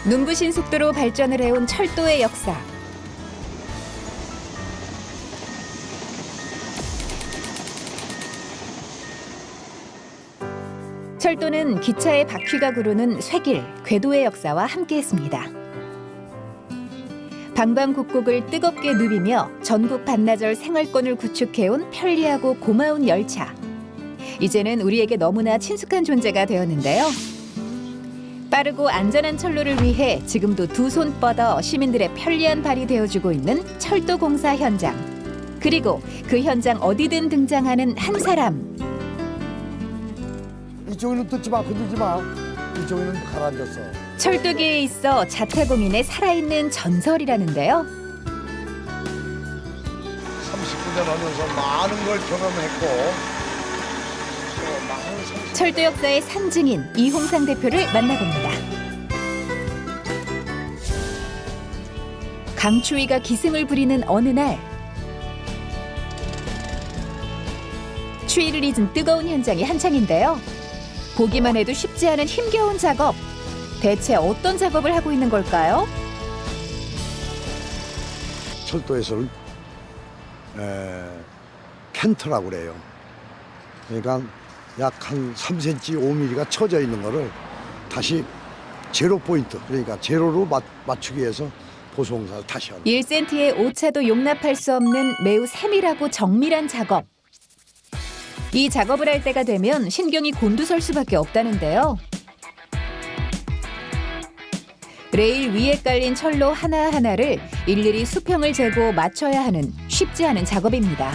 눈부신 속도로 발전을 해온 철도의 역사. 철도는 기차의 바퀴가 구르는 쇠길, 궤도의 역사와 함께했습니다. 방방곡곡을 뜨겁게 누비며 전국 반나절 생활권을 구축해온 편리하고 고마운 열차. 이제는 우리에게 너무나 친숙한 존재가 되었는데요. 빠르고 안전한 철로를 위해 지금도 두 손 뻗어 시민들의 편리한 발이 되어주고 있는 철도공사 현장. 그리고 그 현장 어디든 등장하는 한 사람. 이쪽에는 뜯지 마, 건들지 마. 이쪽에는 가라앉았어. 철도계에 있어 자타공인의 살아있는 전설이라는데요. 39년 하면서 많은 걸 경험했고 또 많은 철도 역사의 상징인 이홍상 대표를 만나봅니다. 강추위가 기승을 부리는 어느 날, 추위를 잊은 뜨거운 현장이 한창인데요. 보기만 해도 쉽지 않은 힘겨운 작업. 대체 어떤 작업을 하고 있는 걸까요? 철도에서는 켄트라고 그래요. 그러니까 약 한 3cm, 5mm가 쳐져 있는 거를 다시 제로 포인트, 그러니까 제로로 맞추기 위해서 보수공사를 다시 하는 1cm의 오차도 용납할 수 없는 매우 세밀하고 정밀한 작업. 이 작업을 할 때가 되면 신경이 곤두설 수밖에 없다는데요. 레일 위에 깔린 철로 하나하나를 일일이 수평을 재고 맞춰야 하는 쉽지 않은 작업입니다.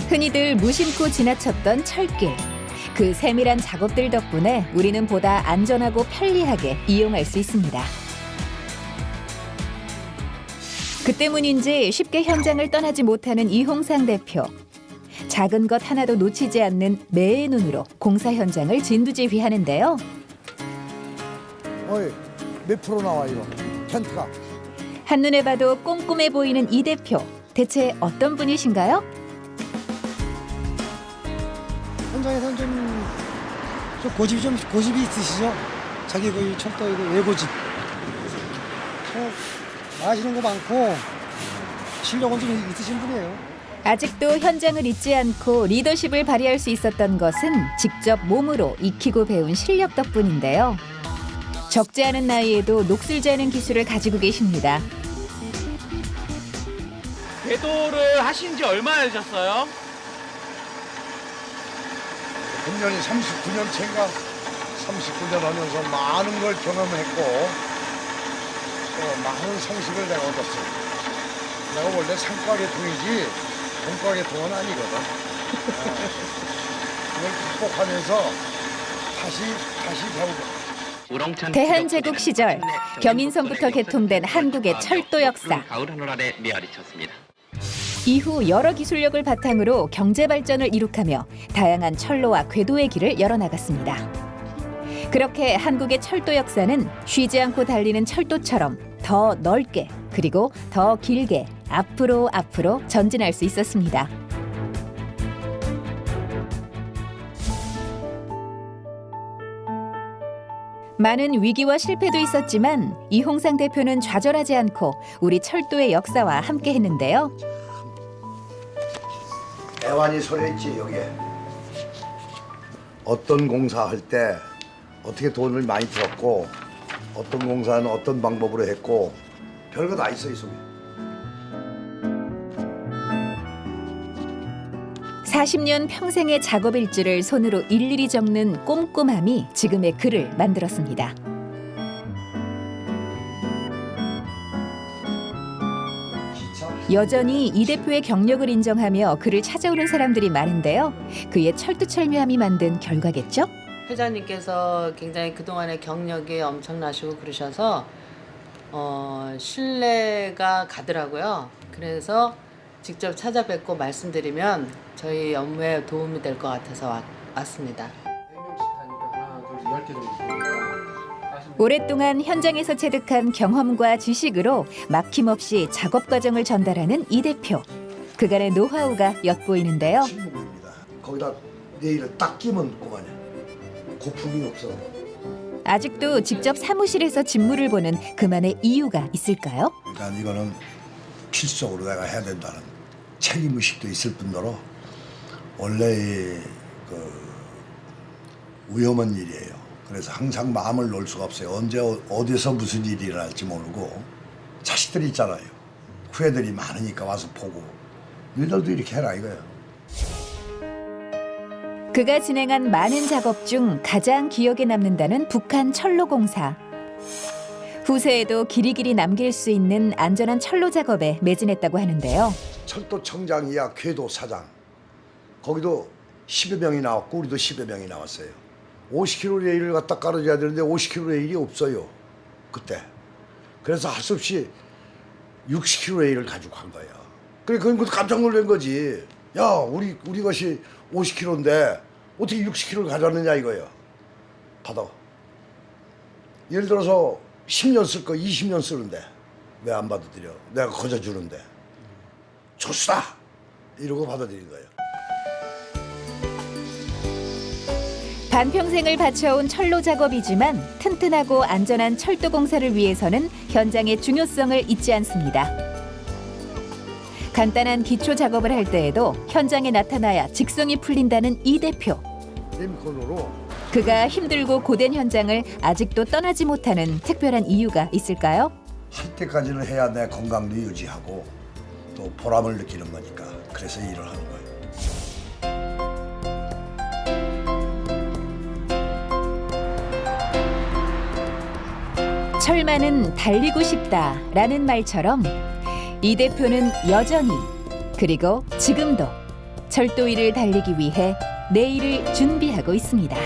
흔히들 무심코 지나쳤던 철길. 그 세밀한 작업들 덕분에 우리는 보다 안전하고 편리하게 이용할 수 있습니다. 그 때문인지 쉽게 현장을 떠나지 못하는 이홍상 대표. 작은 것 하나도 놓치지 않는 매의 눈으로 공사 현장을 진두지휘하는데요. 어이, 몇 프로 나와 이거? 켄트가. 한눈에 봐도 꼼꼼해 보이는 이 대표. 대체 어떤 분이신가요? 현장에서는 좀 고집이 있으시죠? 자기 그 철도의 그 외고집. 아시는 거 많고 실력은 좀 있으신 분이에요. 아직도 현장을 잊지 않고 리더십을 발휘할 수 있었던 것은 직접 몸으로 익히고 배운 실력 덕분인데요. 적지 않은 나이에도 녹슬 재는 기술을 가지고 계십니다. 궤도를 하신 지 얼마나 되셨어요? 금년이 39년 차인가 39년 하면서 많은 걸 경험했고 또 많은 상식을 내가 얻었어. 내가 원래 상과계통이지 공과계통은 아니거든. 그걸 극복하면서 다시 배우고. 대한제국 시절 경인선부터 개통된 한국의 철도 역사. 가을 하늘 아래 메아리쳤습니다. 이후 여러 기술력을 바탕으로 경제 발전을 이룩하며 다양한 철로와 궤도의 길을 열어나갔습니다. 그렇게 한국의 철도 역사는 쉬지 않고 달리는 철도처럼 더 넓게 그리고 더 길게 앞으로 전진할 수 있었습니다. 많은 위기와 실패도 있었지만 이홍상 대표는 좌절하지 않고 우리 철도의 역사와 함께했는데요. 애완이 서려있지 여기에. 어떤 공사할 때 어떻게 돈을 많이 들었고 어떤 공사는 어떤 방법으로 했고 별거 다 있어 이 속에. 40년 평생의 작업 일지를 손으로 일일이 적는 꼼꼼함이 지금의 그를 만들었습니다. 여전히 이 대표의 경력을 인정하며 그를 찾아오는 사람들이 많은데요. 그의 철두철미함이 만든 결과겠죠? 회장님께서 굉장히 그동안의 경력이 엄청나시고 그러셔서 신뢰가 가더라고요. 그래서 직접 찾아뵙고 말씀드리면 저희 업무에 도움이 될 것 같아서 왔습니다. 오랫동안 현장에서 체득한 경험과 지식으로 막힘없이 작업 과정을 전달하는 이 대표. 그간의 노하우가 엿보이는데요. 침묵입니다. 거기다 네일을 딱 끼면 그만이야. 고품이 없어. 아직도 직접 사무실에서 직무를 보는 그만의 이유가 있을까요? 그러니까 이거는 필수적으로 내가 해야 된다는 책임의식도 있을 뿐더러 원래 위험한 일이에요. 그래서 항상 마음을 놓을 수가 없어요. 언제 어디서 무슨 일이 일어날지 모르고 자식들이 있잖아요. 후배들이 많으니까 와서 보고 너희들도 이렇게 해라 이거예요. 그가 진행한 많은 작업 중 가장 기억에 남는다는 북한 철로공사. 후세에도 길이길이 남길 수 있는 안전한 철로 작업에 매진했다고 하는데요. 철도청장이야 궤도 사장. 거기도 10여 명이 나왔고 우리도 10여 명이 나왔어요. 50km 레일을 갖다 깔아줘야 되는데 50km 레일이 없어요. 그때. 그래서 할 수 없이 60km 레일을 가지고 간 거야. 그래 그건 깜짝 놀란 거지. 야 우리 것이 50km인데 어떻게 60km를 가져왔느냐 이거야. 받아. 예를 들어서 10년 쓸 거 20년 쓰는데 왜 안 받아들여? 내가 거저 주는데. 좋수다 이러고 받아들인 거예요. 반평생을 바쳐온 철로 작업이지만 튼튼하고 안전한 철도 공사를 위해서는 현장의 중요성을 잊지 않습니다. 간단한 기초 작업을 할 때에도 현장에 나타나야 직성이 풀린다는 이 대표. 리모컨으로 그가 힘들고 고된 현장을 아직도 떠나지 못하는 특별한 이유가 있을까요? 할 때까지는 해야 내 건강도 유지하고 또 보람을 느끼는 거니까 그래서 일을 하는 거예요. 철만은 달리고 싶다라는 말처럼 이 대표는 여전히 그리고 지금도 철도 위를 달리기 위해 내일을 준비하고 있습니다.